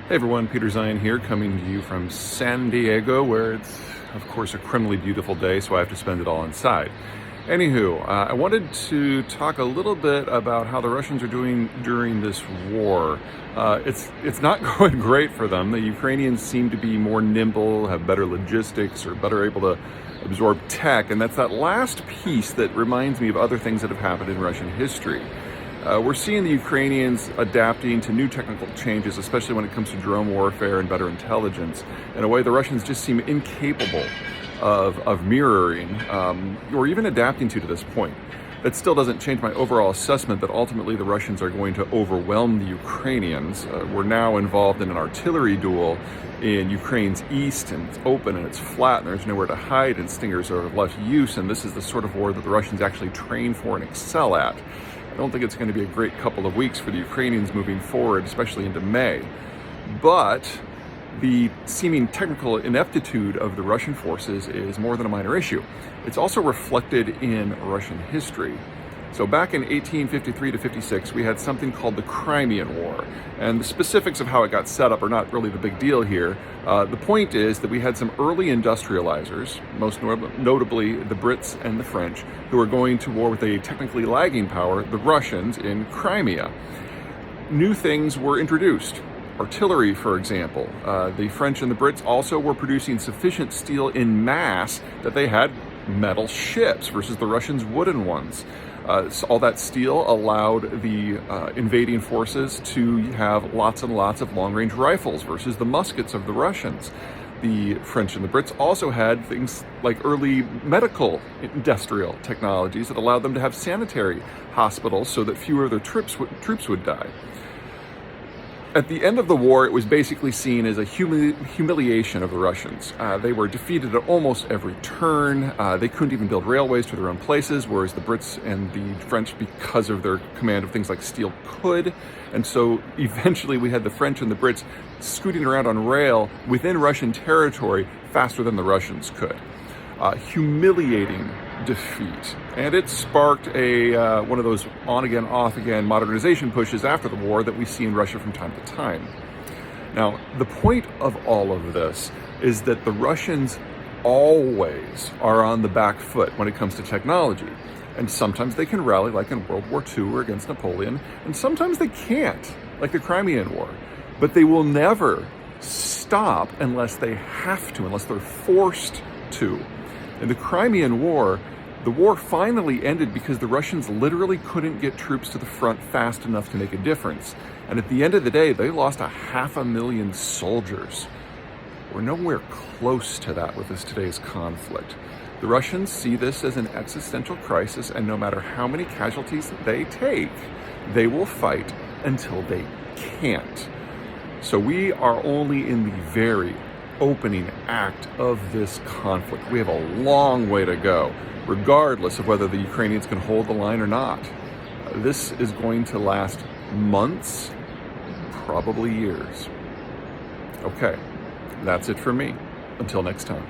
Hey everyone, Peter Zion here, coming to you from San Diego, where it's, of course, a criminally beautiful day, so I have to spend it all inside. Anywho, I wanted to talk a little bit about how the Russians are doing during this war. It's not going great for them. The Ukrainians seem to be more nimble, have better logistics, or better able to absorb tech, and that's that last piece that reminds me of other things that have happened in Russian history. We're seeing the Ukrainians adapting to new technical changes, especially when it comes to drone warfare and better intelligence, in a way the Russians just seem incapable of mirroring or even adapting to this point. That still doesn't change my overall assessment that ultimately the Russians are going to overwhelm the Ukrainians. We're now involved in an artillery duel in Ukraine's east, and it's open and it's flat and there's nowhere to hide, and stingers are of less use, and this is the sort of war that the Russians actually train for and excel at. I don't think it's going to be a great couple of weeks for the Ukrainians moving forward, especially into May. But the seeming technical ineptitude of the Russian forces is more than a minor issue. It's also reflected in Russian history. So back in 1853 to 56, we had something called the Crimean War. And the specifics of how it got set up are not really the big deal here. The point is that we had some early industrializers, most notably the Brits and the French, who were going to war with a technically lagging power, the Russians, in Crimea. New things were introduced. Artillery, for example. The French and the Brits also were producing sufficient steel in mass that they had metal ships versus the Russians' wooden ones. So all that steel allowed the invading forces to have lots and lots of long-range rifles versus the muskets of the Russians. The French and the Brits also had things like early medical industrial technologies that allowed them to have sanitary hospitals so that fewer of their troops would die. At the end of the war, it was basically seen as a humiliation of the Russians. They were defeated at almost every turn. They couldn't even build railways to their own places, whereas the Brits and the French, because of their command of things like steel, could. And so eventually we had the French and the Brits scooting around on rail within Russian territory faster than the Russians could. Humiliating defeat. And it sparked one of those on-again, off-again modernization pushes after the war that we see in Russia from time to time. Now, the point of all of this is that the Russians always are on the back foot when it comes to technology. And sometimes they can rally, like in World War II or against Napoleon, and sometimes they can't, like the Crimean War. But they will never stop unless they have to, unless they're forced to. In the Crimean War, the war finally ended because the Russians literally couldn't get troops to the front fast enough to make a difference. And at the end of the day, they lost 500,000 soldiers. We're nowhere close to that with today's conflict. The Russians see this as an existential crisis, and no matter how many casualties they take, they will fight until they can't. So we are only in the very opening act of this conflict. We have a long way to go, regardless of whether the Ukrainians can hold the line or not. This is going to last months, probably years. Okay, that's it for me. Until next time.